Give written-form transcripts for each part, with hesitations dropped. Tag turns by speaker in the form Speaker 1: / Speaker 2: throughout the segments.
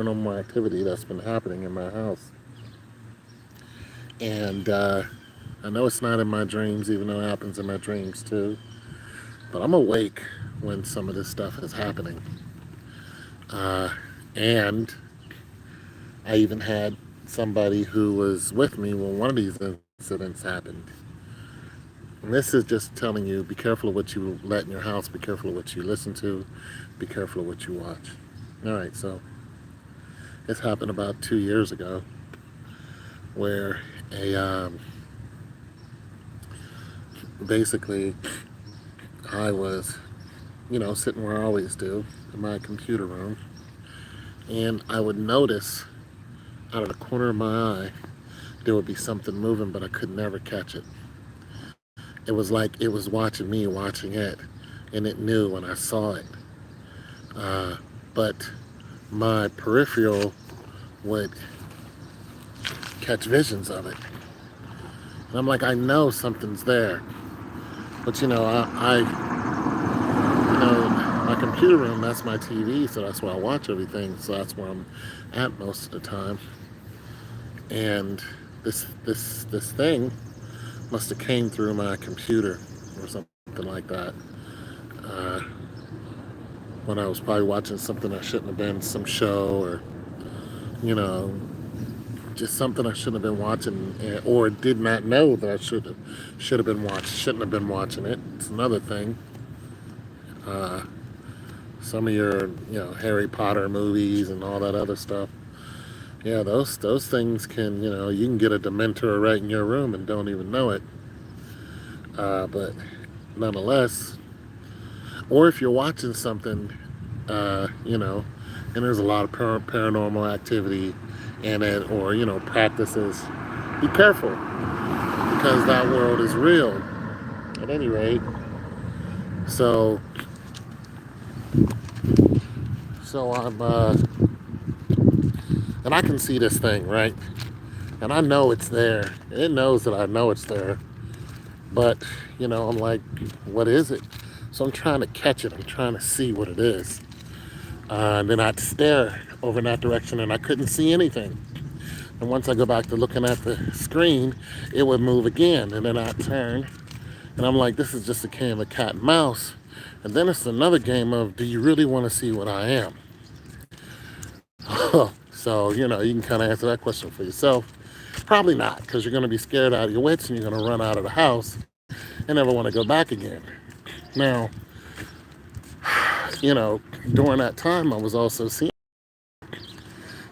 Speaker 1: paranormal activity that's been happening in my house. And I know it's not in my dreams, even though it happens in my dreams too. But I'm awake when some of this stuff is happening. Uh, and I even had somebody who was with me when one of these incidents happened. And this is just telling you be careful of what you let in your house, be careful of what you listen to, be careful of what you watch. All right, so this happened about 2 years ago where a basically I was, sitting where I always do in my computer room, and I would notice out of the corner of my eye there would be something moving, but I could never catch it. It was like it was watching me watching it, and it knew when I saw it. Uh, but my peripheral would catch visions of it. And I'm like, I know something's there. But my computer room, that's my TV, so that's where I watch everything. So that's where I'm at most of the time. And this thing must have came through my computer or something like that. Uh, when I was probably watching something I shouldn't have been, some show or you know just something I shouldn't have been watching, or did not know that I should have been watching, shouldn't have been watching it. It's another thing. Uh, some of your Harry Potter movies and all that other stuff. Yeah, those things can you can get a dementor right in your room and don't even know it. But nonetheless, or if you're watching something, and there's a lot of paranormal activity in it, or practices, be careful because that world is real. At any rate, so I'm and I can see this thing, right, and I know it's there. It knows that I know it's there, but I'm like, what is it? So I'm trying to catch it. I'm trying to see what it is. And then I'd stare over in that direction, and I couldn't see anything. And once I go back to looking at the screen, it would move again, and then I'd turn, and I'm like, this is just a game of cat and mouse. And then it's another game of, do you really want to see what I am? So, you can kind of answer that question for yourself. Probably not, because you're going to be scared out of your wits, and you're going to run out of the house and never want to go back again. Now, during that time, I was also seeing,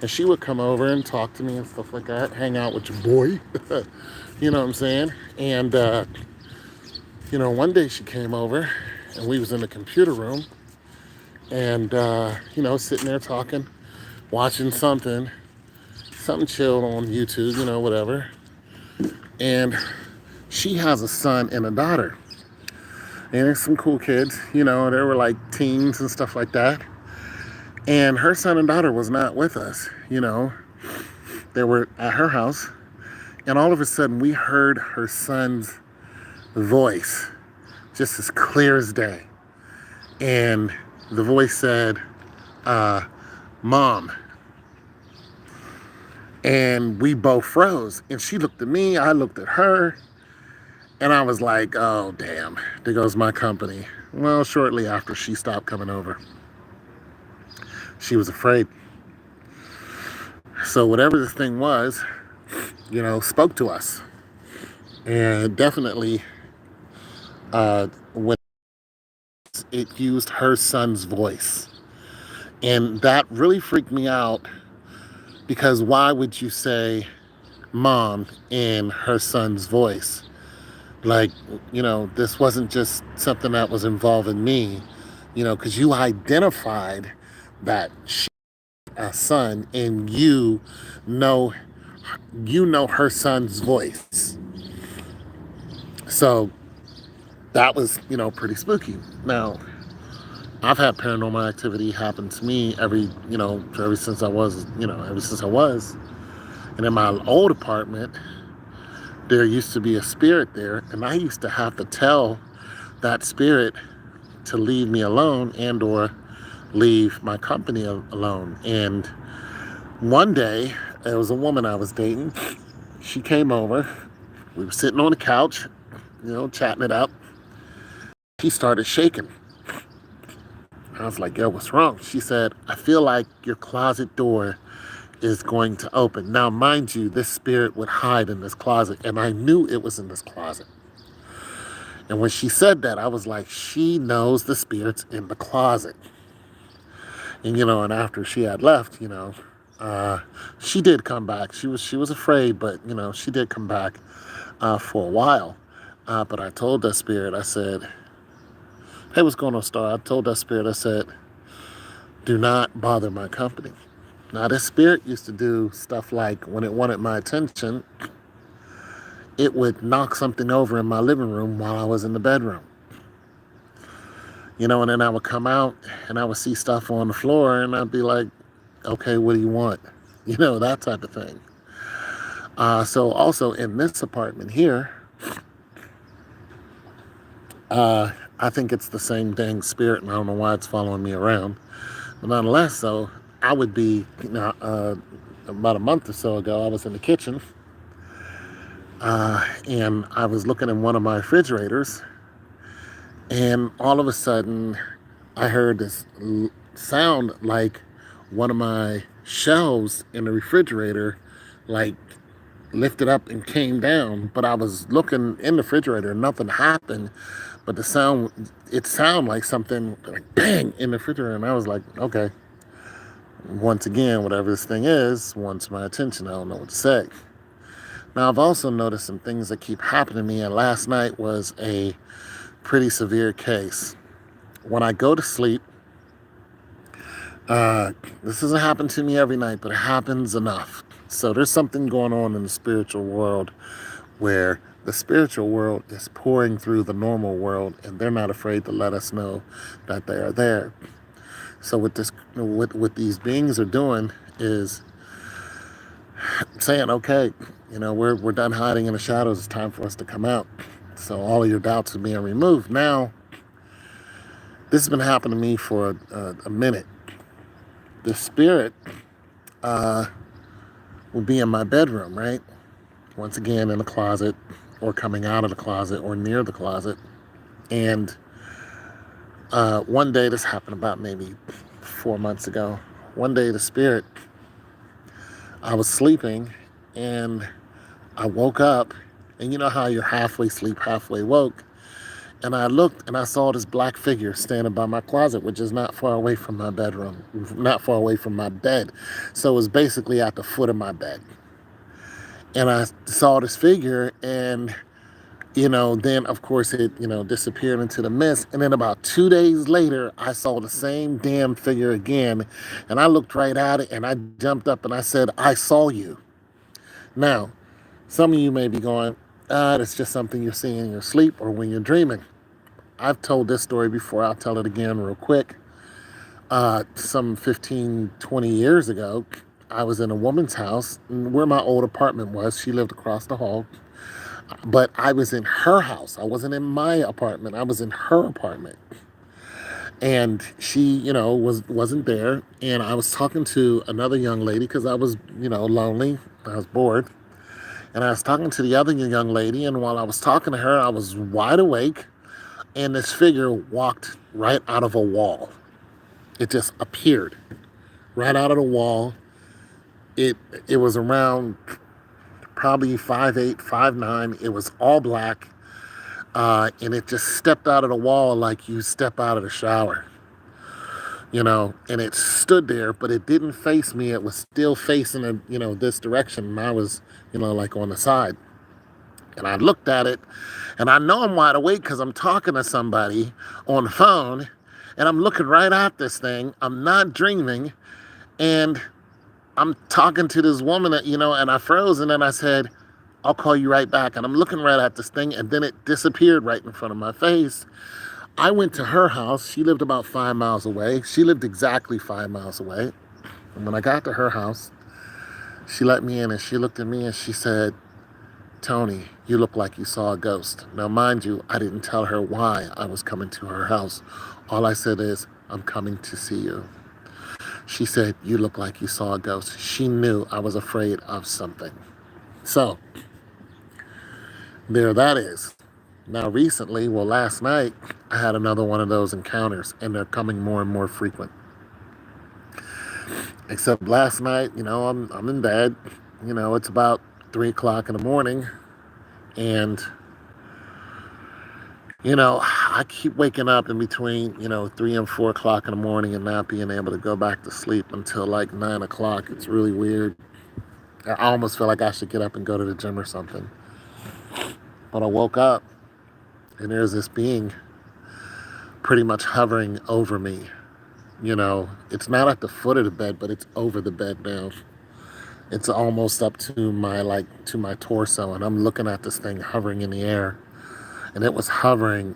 Speaker 1: and she would come over and talk to me and stuff like that, hang out with your boy, you know what I'm saying? And, one day she came over, and we was in the computer room, and, sitting there talking, watching something chill on YouTube, whatever. And she has a son and a daughter. And there's some cool kids, they were like teens and stuff like that. And her son and daughter was not with us, They were at her house. And all of a sudden, we heard her son's voice, just as clear as day. And the voice said, Mom. And we both froze. And she looked at me, I looked at her. And I was like, oh, damn, there goes my company. Well, shortly after, she stopped coming over. She was afraid. So whatever this thing was, spoke to us. And definitely, when it used her son's voice. And that really freaked me out, because why would you say mom in her son's voice? Like, this wasn't just something that was involving me, because you identified that she a son, and know her son's voice. So that was, pretty spooky. Now, I've had paranormal activity happen to me ever since I was. And in my old apartment, there used to be a spirit there, and I used to have to tell that spirit to leave me alone and or leave my company alone. And One day, there was a woman I was dating. She came over. We were sitting on the couch, chatting it up. She started shaking. I was like, yo, what's wrong? She said, I feel like your closet door is going to open. Now, mind you, this spirit would hide in this closet, and I knew it was in this closet. And when she said that, I was like, she knows the spirit's in the closet. And after she had left, she did come back. She was afraid, but she did come back for a while. But I told that spirit, I said, hey, what's going on, Star? I told that spirit, I said, do not bother my company. Now, this spirit used to do stuff like when it wanted my attention, it would knock something over in my living room while I was in the bedroom. And then I would come out and I would see stuff on the floor and I'd be like, okay, what do you want? That type of thing. So also in this apartment here, I think it's the same dang spirit, and I don't know why it's following me around. But nonetheless, so I would be, about a month or so ago, I was in the kitchen, and I was looking in one of my refrigerators, and all of a sudden, I heard this sound like one of my shelves in the refrigerator, like, lifted up and came down. But I was looking in the refrigerator and nothing happened. But it sounded like something like bang in the refrigerator. And I was like, okay. Once again, whatever this thing is wants my attention. I don't know what to say. Now, I've also noticed some things that keep happening to me. And last night was a pretty severe case. When I go to sleep, this doesn't happen to me every night, but it happens enough. So there's something going on in the spiritual world where the spiritual world is pouring through the normal world, and they're not afraid to let us know that they are there. So what these beings are doing is saying, okay, we're done hiding in the shadows. It's time for us to come out. So all of your doubts are being removed. Now, this has been happening to me for a minute. The spirit will be in my bedroom, right? Once again, in the closet, or coming out of the closet, or near the closet. And one day, this happened about maybe 4 months ago. One day, the spirit, I was sleeping, and I woke up, and you know how you're halfway asleep, halfway woke. And I looked and I saw this black figure standing by my closet, which is not far away from my bedroom, not far away from my bed. So it was basically at the foot of my bed. And I saw this figure, and, then of course it, disappeared into the mist. And then about 2 days later, I saw the same damn figure again. And I looked right at it and I jumped up and I said, I saw you. Now, some of you may be going, it's just something you're seeing in your sleep or when you're dreaming. I've told this story before. I'll tell it again real quick. Some 15, 20 years ago, I was in a woman's house where my old apartment was. She lived across the hall. But I was in her house. I wasn't in my apartment. I was in her apartment. And she, wasn't there. And I was talking to another young lady because I was, lonely. I was bored. And I was talking to the other young lady, and while I was talking to her, I was wide awake, and this figure walked right out of a wall. It just appeared right out of the wall. It was around probably 5'8", 5'9". It was all black, and it just stepped out of the wall like you step out of the shower. And it stood there, but it didn't face me. It was still facing, this direction, and I was, like on the side. And I looked at it, and I know I'm wide awake because I'm talking to somebody on the phone, and I'm looking right at this thing. I'm not dreaming, and I'm talking to this woman, and I froze, and then I said, I'll call you right back. And I'm looking right at this thing, and then it disappeared right in front of my face. I went to her house. She lived about 5 miles away. She lived exactly 5 miles away. And when I got to her house, she let me in, and she looked at me and she said, Tony, you look like you saw a ghost. Now, mind you, I didn't tell her why I was coming to her house. All I said is, I'm coming to see you. She said, "You look like you saw a ghost." She knew I was afraid of something. So, there that is. Now, recently, well, last night, I had another one of those encounters, and they're coming more and more frequent. Except last night, I'm in bed. It's about 3 o'clock in the morning, and I keep waking up in between 3 and 4 o'clock in the morning and not being able to go back to sleep until like 9 o'clock. It's really weird. I almost feel like I should get up and go to the gym or something. But I woke up, and there's this being pretty much hovering over me. It's not at the foot of the bed, but it's over the bed now. It's almost up to my torso, and I'm looking at this thing hovering in the air, and it was hovering,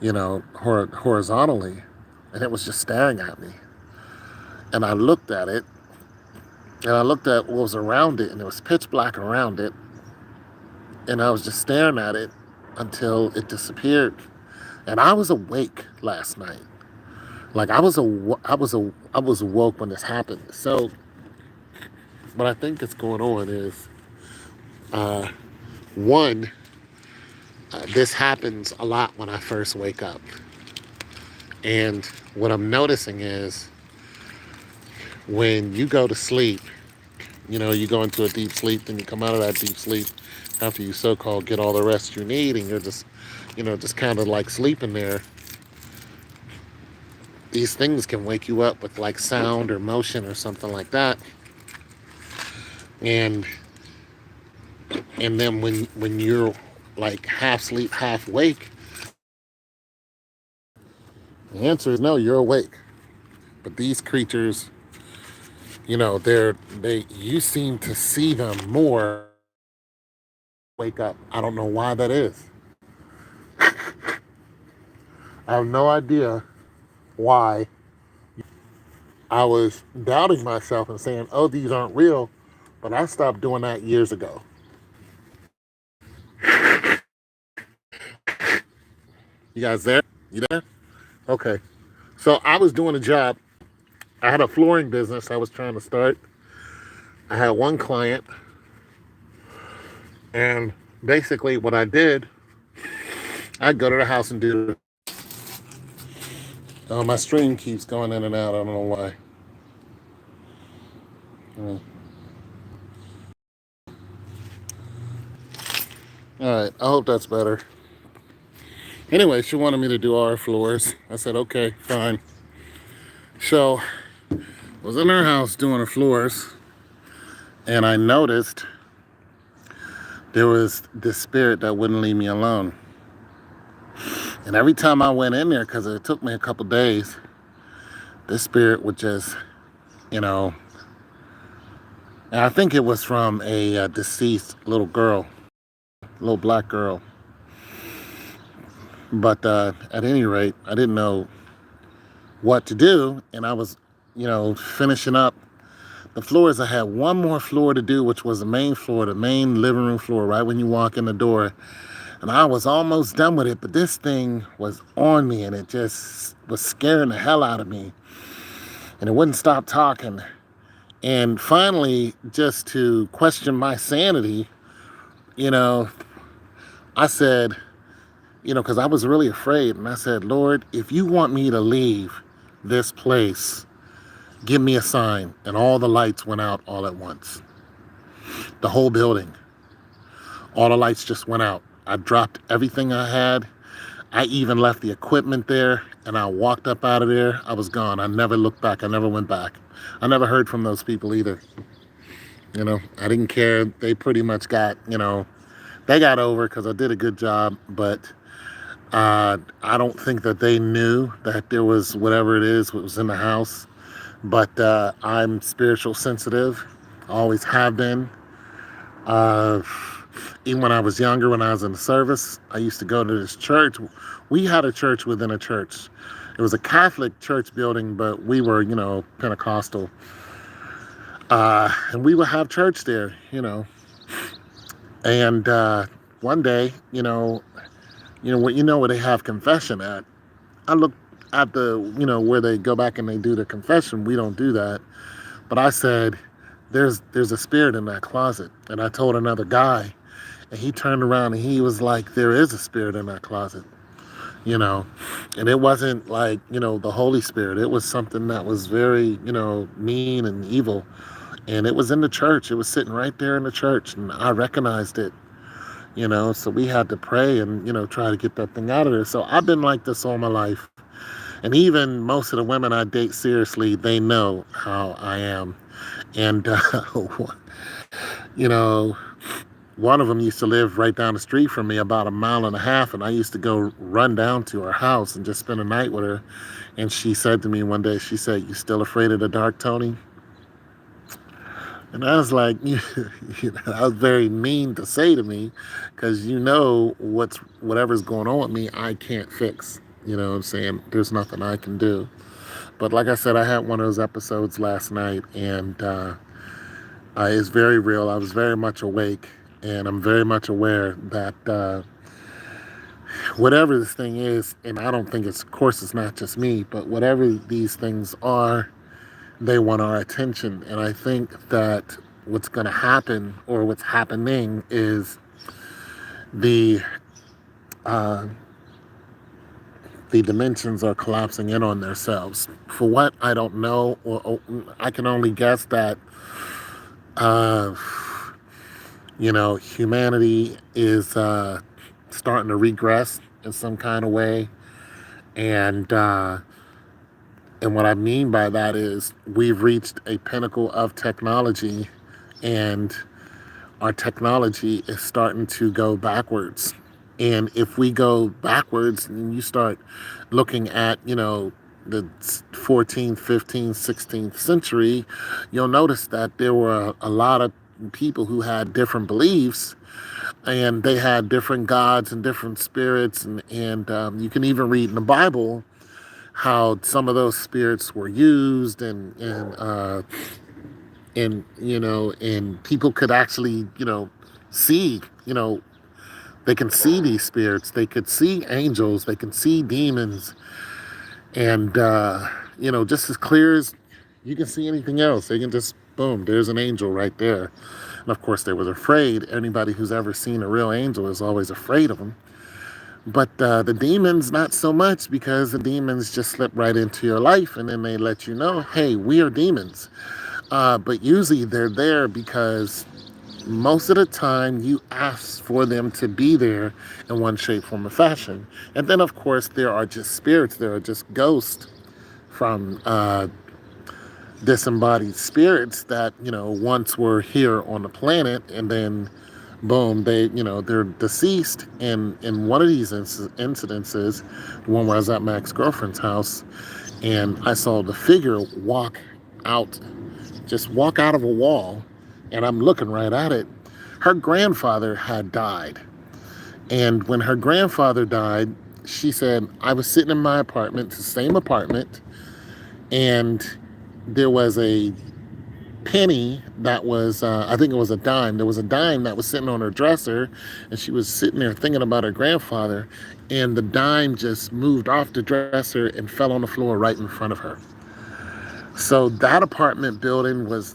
Speaker 1: horizontally, and it was just staring at me. And I looked at it, and I looked at what was around it, and it was pitch black around it, and I was just staring at it until it disappeared. And I was awake last night. Like I was awoke when this happened. So what I think is going on is, one, this happens a lot when I first wake up. And what I'm noticing is when you go to sleep, you go into a deep sleep, then you come out of that deep sleep after you so-called get all the rest you need, and you're just kind of like sleeping there. These things can wake you up with like sound or motion or something like that. And then when you're like half sleep, half wake, the answer is no, you're awake. But these creatures, you seem to see them more. Wake up. I don't know why that is. I have no idea why. I was doubting myself and saying, "Oh, these aren't real," but I stopped doing that years ago. You guys there? You there? Okay. So I was doing a job. I had a flooring business I was trying to start. I had one client, and basically what I did, I'd go to the house and do. Oh, my stream keeps going in and out. I don't know why. All right. I hope that's better. Anyway, she wanted me to do our floors. I said, okay, fine. So I was in her house doing her floors, and I noticed there was this spirit that wouldn't leave me alone. And every time I went in there, because it took me a couple days, this spirit would just, and I think it was from a deceased little girl, little black girl. But at any rate, I didn't know what to do, and I was, finishing up the floors. I had one more floor to do, which was the main floor, the main living room floor, right when you walk in the door. And I was almost done with it, but this thing was on me, and it just was scaring the hell out of me. And it wouldn't stop talking. And finally, just to question my sanity, I said, because I was really afraid, and I said, "Lord, if you want me to leave this place, give me a sign." And all the lights went out all at once. The whole building. All the lights just went out. I dropped everything I had. I even left the equipment there, and I walked up out of there. I was gone. I never looked back. I never went back. I never heard from those people either. I didn't care. They pretty much got, they got over because I did a good job, but I don't think that they knew that there was whatever it is what was in the house. But I'm spiritual sensitive. I always have been. Even when I was younger, when I was in the service, I used to go to this church. We had a church within a church. It was a Catholic church building, but we were, Pentecostal. And we would have church there, And one day, where they have confession at, at the, where they go back and they do the confession, we don't do that. But I said, there's a spirit in that closet. And I told another guy, and he turned around and he was like, there is a spirit in that closet, you know. And it wasn't like, the Holy Spirit. It was something that was very, mean and evil. And it was in the church. It was sitting right there in the church. And I recognized it, so we had to pray and, try to get that thing out of there. So I've been like this all my life. And even most of the women I date seriously, they know how I am. And, you know, one of them used to live right down the street from me, about a mile and a half. And I used to go run down to her house and just spend a night with her. And she said to me one day, she said, "You still afraid of the dark, Tony?" And I was like, that was very mean to say to me, because whatever's going on with me, I can't fix. You know what I'm saying? There's nothing I can do. But like I said, I had one of those episodes last night, and it's very real. I was very much awake, and I'm very much aware that whatever this thing is, and I don't think of course, it's not just me, but whatever these things are, they want our attention. And I think that what's going to happen, or what's happening, is the uh, the dimensions are collapsing in on themselves. For what, I don't know, or I can only guess that uh, humanity is starting to regress in some kind of way, and what I mean by that is we've reached a pinnacle of technology, and our technology is starting to go backwards. And if we go backwards and you start looking at, the 14th, 15th, 16th century, you'll notice that there were a lot of people who had different beliefs, and they had different gods and different spirits. And you can even read in the Bible how some of those spirits were used, and people could actually, see, they can see these spirits, they could see angels, they can see demons, and just as clear as you can see anything else. They can just, boom, there's an angel right there. And of course, they was afraid. Anybody who's ever seen a real angel is always afraid of them. But the demons, not so much, because the demons just slip right into your life, and then they let you know, hey, we are demons. But usually they're there because most of the time you ask for them to be there in one shape, form, or fashion. And then, of course, there are just spirits, there are just ghosts from disembodied spirits that, once were here on the planet, and then boom, they're deceased. And in one of these incidences, the one where I was at my ex-girlfriend's house, and I saw the figure out walk out of a wall, and I'm looking right at it. Her grandfather had died. And when her grandfather died, she said, I was sitting in my apartment, the same apartment, and there was a penny that was, I think it was a dime. There was a dime that was sitting on her dresser, and she was sitting there thinking about her grandfather, and the dime just moved off the dresser and fell on the floor right in front of her. So that apartment building was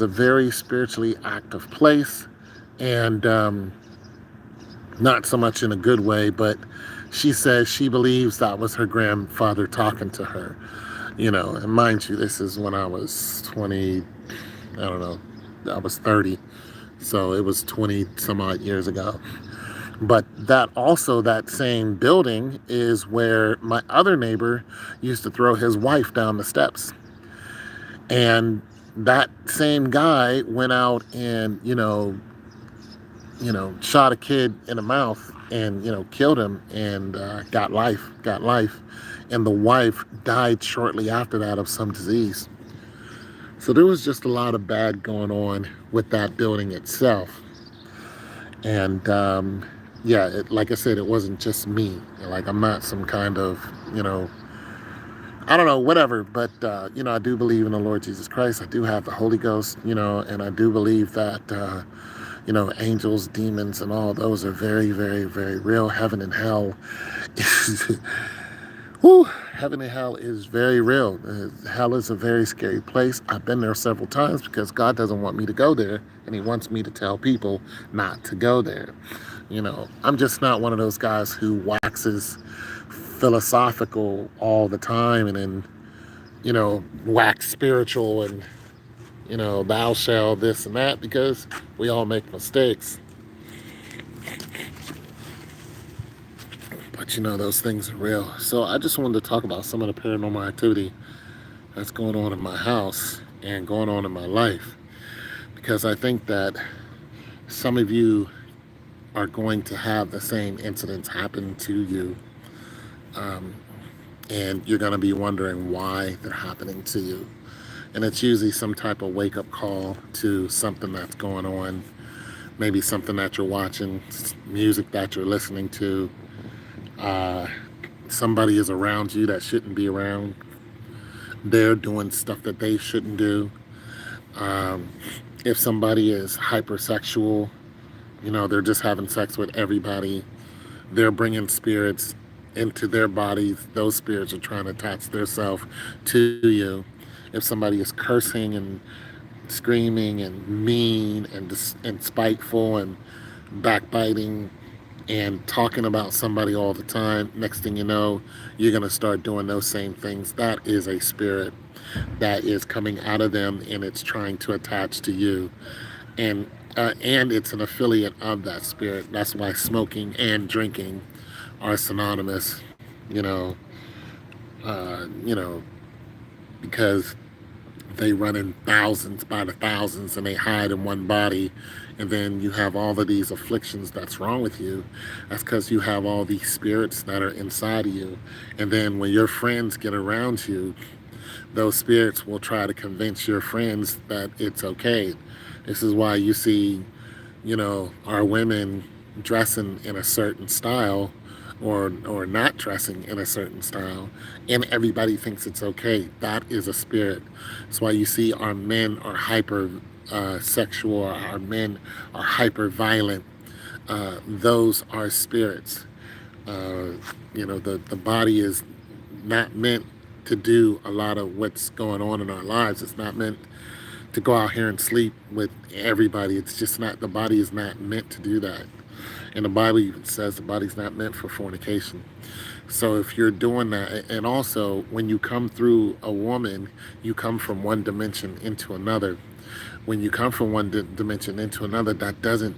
Speaker 1: a very spiritually active place, and not so much in a good way, but she says she believes that was her grandfather talking to her. And mind you, this is when I was 20, I don't know, I was 30, so it was 20 some odd years ago. But that same building is where my other neighbor used to throw his wife down the steps. And that same guy went out and, shot a kid in the mouth and, killed him, and got life. And the wife died shortly after that of some disease. So there was just a lot of bad going on with that building itself. And like I said, it wasn't just me. Like, I'm not some kind of, I don't know, whatever. But, I do believe in the Lord Jesus Christ. I do have the Holy Ghost, and I do believe that, angels, demons, and all those are very, very, very real. Heaven and hell Whew, heaven and hell is very real. Hell is a very scary place. I've been there several times because God doesn't want me to go there, and He wants me to tell people not to go there. I'm just not one of those guys who waxes philosophical all the time and then, wax spiritual and, thou shall this and that, because we all make mistakes. But those things are real. So I just wanted to talk about some of the paranormal activity that's going on in my house and going on in my life, because I think that some of you are going to have the same incidents happen to you, and you're going to be wondering why they're happening to you. And it's usually some type of wake-up call to something that's going on, maybe something that you're watching, music that you're listening to, somebody is around you that shouldn't be around, they're doing stuff that they shouldn't do. Um, if somebody is hypersexual, they're just having sex with everybody. They're bringing spirits into their bodies. Those spirits are trying to attach themselves to you. If somebody is cursing and screaming and mean and spiteful and backbiting and talking about somebody all the time, next thing you know, you're going to start doing those same things. That is a spirit that is coming out of them, and it's trying to attach to you. And it's an affiliate of that spirit. That's why smoking and drinking are synonymous. You know, you know, because they run in thousands by the thousands and they hide in one body, and then you have all of these afflictions that's wrong with you. That's because you have all these spirits that are inside of you. And then when your friends get around you, those spirits will try to convince your friends that it's okay. This is why you see, our women dressing in a certain style, or not dressing in a certain style, and everybody thinks it's okay. That is a spirit. That's why you see our men are hyper sexual, our men are hyper violent. Those are spirits. The body is not meant to do a lot of what's going on in our lives. It's not meant to go out here and sleep with everybody. It's just not, the body is not meant to do that. And the Bible even says the body's not meant for fornication. So if you're doing that, and also when you come through a woman, you come from one dimension into another. When you come from one dimension into another, that doesn't,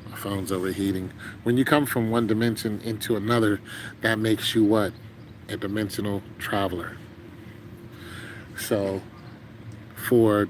Speaker 1: my phone's overheating. When you come from one dimension into another, that makes you what? A dimensional traveler. So for